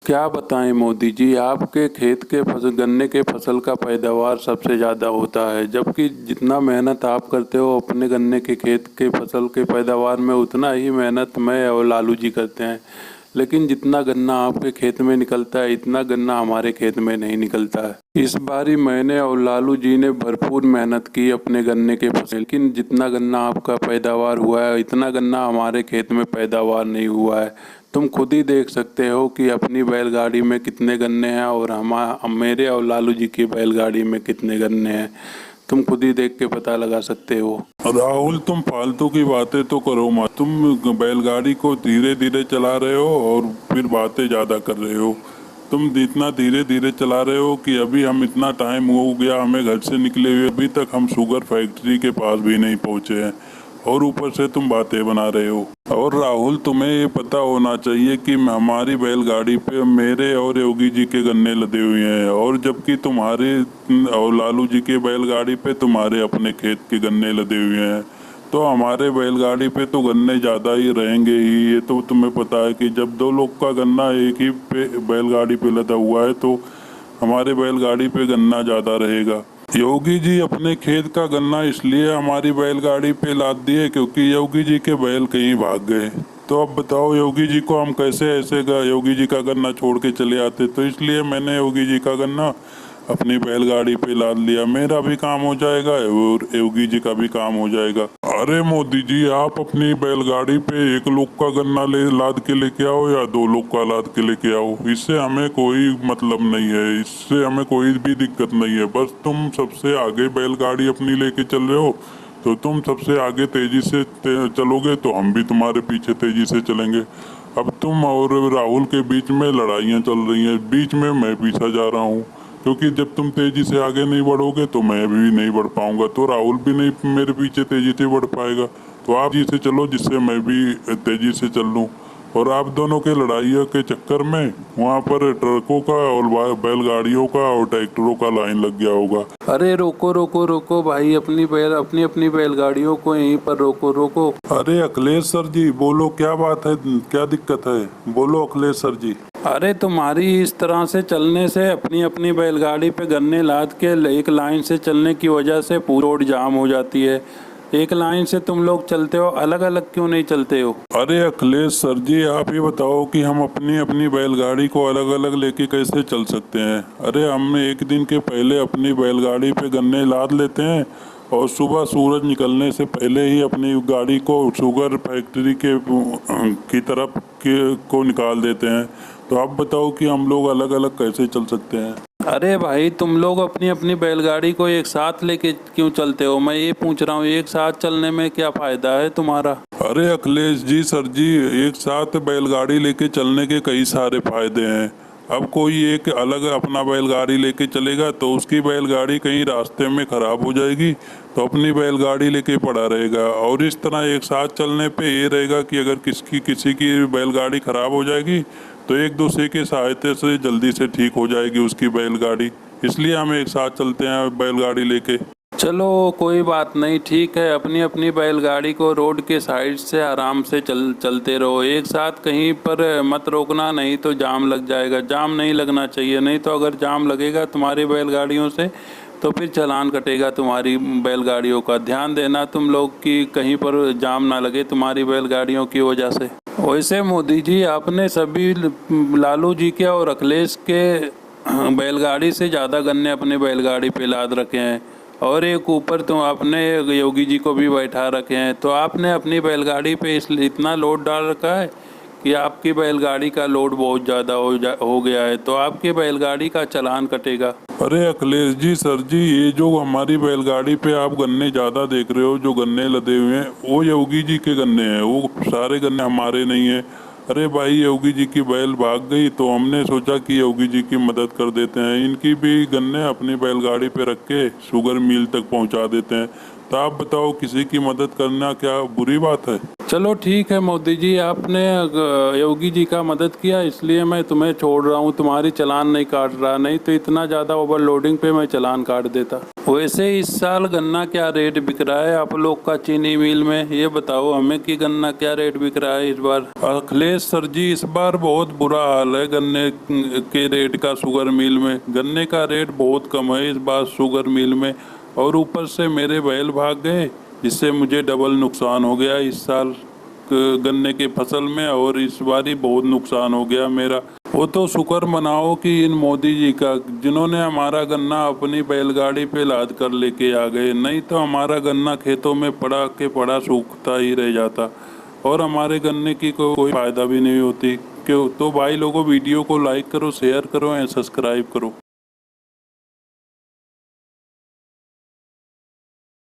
क्या बताएं मोदी जी, आपके खेत के फसल गन्ने के फसल का पैदावार सबसे ज़्यादा होता है, जबकि जितना मेहनत आप करते हो अपने गन्ने के खेत के फसल के पैदावार में, उतना ही मेहनत मैं और लालू जी करते हैं। लेकिन जितना गन्ना आपके खेत में निकलता है, इतना गन्ना हमारे खेत में नहीं निकलता है। इस बारी मैंने और लालू जी ने भरपूर मेहनत की अपने गन्ने के फसल, लेकिन जितना गन्ना आपका पैदावार हुआ है, इतना गन्ना हमारे खेत में पैदावार नहीं हुआ है। तुम खुद ही देख सकते हो कि अपनी बैलगाड़ी में कितने गन्ने हैं और मेरे और लालू जी की बैलगाड़ी में कितने गन्ने हैं। तुम खुद ही देख के पता लगा सकते हो। राहुल, तुम फालतू की बातें तो करो मत। तुम बैलगाड़ी को धीरे धीरे चला रहे हो और फिर बातें ज़्यादा कर रहे हो। तुम इतना धीरे धीरे चला रहे हो कि अभी हम इतना टाइम हो गया हमें घर से निकले हुए, अभी तक हम शुगर फैक्ट्री के पास भी नहीं पहुँचे हैं और ऊपर से तुम बातें बना रहे हो। और राहुल, तुम्हें ये पता होना चाहिए कि हमारी बैलगाड़ी पे मेरे और योगी जी के गन्ने लदे हुए हैं, और जबकि तुम्हारे और लालू जी के बैलगाड़ी पे तुम्हारे अपने खेत के गन्ने लदे हुए हैं। तो हमारे बैलगाड़ी पे तो गन्ने ज़्यादा ही रहेंगे ही। ये तो तुम्हें पता है कि जब दो लोग का गन्ना एक ही बैलगाड़ी पे लदा हुआ है तो हमारे बैलगाड़ी पे गन्ना ज़्यादा रहेगा। योगी जी अपने खेत का गन्ना इसलिए हमारी बैलगाड़ी पे लाद दिए क्योंकि योगी जी के बैल कहीं भाग गए। तो अब बताओ योगी जी को हम कैसे ऐसे योगी जी का गन्ना छोड़ के चले आते। तो इसलिए मैंने योगी जी का गन्ना अपनी बैलगाड़ी पे लाद लिया। मेरा भी काम हो जाएगा और योगी जी का भी काम हो जाएगा। अरे मोदी जी, आप अपनी बैलगाड़ी पे एक लोग का गन्ना लाद के लेके आओ या दो लोग का लाद के लेके आओ, इससे हमें कोई मतलब नहीं है, इससे हमें कोई भी दिक्कत नहीं है। बस तुम सबसे आगे बैलगाड़ी अपनी लेके चल रहे हो तो तुम सबसे आगे तेजी से चलोगे तो हम भी तुम्हारे पीछे तेजी से चलेंगे। अब तुम और राहुल के बीच में लड़ाइयाँ चल रही हैं, बीच में मैं पीछा जा रहा हूँ, क्योंकि जब तुम तेजी से आगे नहीं बढ़ोगे तो मैं भी नहीं बढ़ पाऊंगा, तो राहुल भी नहीं मेरे पीछे तेजी से बढ़ पाएगा। तो आप जी से चलो जिससे मैं भी तेजी से चल लूँ, और आप दोनों के लड़ाइयों के चक्कर में वहाँ पर ट्रकों का और बैलगाड़ियों का और ट्रैक्टरों का लाइन लग गया होगा। अरे रोको रोको रोको भाई, अपनी अपनी बैलगाड़ियों को यहीं पर रोको रोको। अरे अखिलेश सर जी, बोलो क्या बात है, क्या दिक्कत है, बोलो अखिलेश सर जी। अरे तुम्हारी इस तरह से चलने से, अपनी अपनी बैलगाड़ी पे गन्ने लाद के एक लाइन से चलने की वजह से पूरी रोड जाम हो जाती है। एक लाइन से तुम लोग चलते हो, अलग अलग क्यों नहीं चलते हो? अरे अखिलेश सर जी, आप ही बताओ कि हम अपनी अपनी बैलगाड़ी को अलग अलग लेके कैसे चल सकते हैं। अरे हम एक दिन के पहले अपनी बैलगाड़ी पे गन्ने लाद लेते हैं और सुबह सूरज निकलने से पहले ही अपनी गाड़ी को शुगर फैक्ट्री की तरफ को निकाल देते हैं। तो आप बताओ कि हम लोग अलग अलग कैसे चल सकते हैं। अरे भाई, तुम लोग अपनी अपनी बैलगाड़ी को एक साथ लेके क्यों चलते हो? मैं ये पूछ रहा हूँ, एक साथ चलने में क्या फायदा है तुम्हारा? अरे अखिलेश जी सर जी, एक साथ बैलगाड़ी लेके चलने के कई सारे फायदे हैं। अब कोई एक अलग अपना बैलगाड़ी लेके चलेगा तो उसकी बैलगाड़ी कहीं रास्ते में खराब हो जाएगी तो अपनी बैलगाड़ी लेके पड़ा रहेगा, और इस तरह एक साथ चलने पे ये रहेगा कि अगर किसी की बैलगाड़ी खराब हो जाएगी तो एक दूसरे की सहायता से जल्दी से ठीक हो जाएगी उसकी बैलगाड़ी। इसलिए हम एक साथ चलते हैं बैलगाड़ी लेके। चलो कोई बात नहीं, ठीक है। अपनी अपनी बैलगाड़ी को रोड के साइड से आराम से चलते रहो, एक साथ कहीं पर मत रोकना, नहीं तो जाम लग जाएगा। जाम नहीं लगना चाहिए, नहीं तो अगर जाम लगेगा तुम्हारी बैलगाड़ियों से तो फिर चालान कटेगा तुम्हारी बैलगाड़ियों का। ध्यान देना तुम लोग कि कहीं पर जाम ना लगे तुम्हारी बैलगाड़ियों की वजह से। वैसे मोदी जी, आपने सभी लालू जी के और अखिलेश के बैलगाड़ी से ज़्यादा गन्ने अपने बैलगाड़ी पे लाद रखे हैं, और एक ऊपर तो आपने योगी जी को भी बैठा रखे हैं। तो आपने अपनी बैलगाड़ी पे इतना लोड डाल रखा है कि आपकी बैलगाड़ी का लोड बहुत ज़्यादा हो गया है, तो आपकी बैलगाड़ी का चालान कटेगा। अरे अखिलेश जी सर जी, ये जो हमारी बैलगाड़ी पे आप गन्ने ज़्यादा देख रहे हो, जो गन्ने लदे हुए हैं वो योगी जी के गन्ने हैं, वो सारे गन्ने हमारे नहीं हैं। अरे भाई, योगी जी की बैल भाग गई तो हमने सोचा कि योगी जी की मदद कर देते हैं, इनकी भी गन्ने अपनी बैलगाड़ी पे रख के शुगर मिल तक पहुंचा देते हैं। तो आप बताओ, किसी की मदद करना क्या बुरी बात है? चलो ठीक है मोदी जी, आपने योगी जी का मदद किया इसलिए मैं तुम्हें छोड़ रहा हूँ, तुम्हारी चालान नहीं काट रहा, नहीं तो इतना ज़्यादा ओवरलोडिंग पे मैं चालान काट देता। वैसे इस साल गन्ना क्या रेट बिक रहा है आप लोग का चीनी मिल में, ये बताओ हमें कि गन्ना क्या रेट बिक रहा है इस बार। अखिलेश सर जी, इस बार बहुत बुरा हाल है गन्ने के रेट का शुगर मिल में। गन्ने का रेट बहुत कम है इस बार शुगर मिल में, और ऊपर से मेरे बैल भाग गए, जिससे मुझे डबल नुकसान हो गया इस साल गन्ने की फसल में, और इस बार ही बहुत नुकसान हो गया मेरा। वो तो शुक्र मनाओ कि इन मोदी जी का, जिन्होंने हमारा गन्ना अपनी बैलगाड़ी पे लाद कर लेके आ गए, नहीं तो हमारा गन्ना खेतों में पड़ा के पड़ा सूखता ही रह जाता और हमारे गन्ने की कोई फायदा भी नहीं होती। क्यों? तो भाई लोगों, वीडियो को लाइक करो, शेयर करो एंड सब्सक्राइब करो।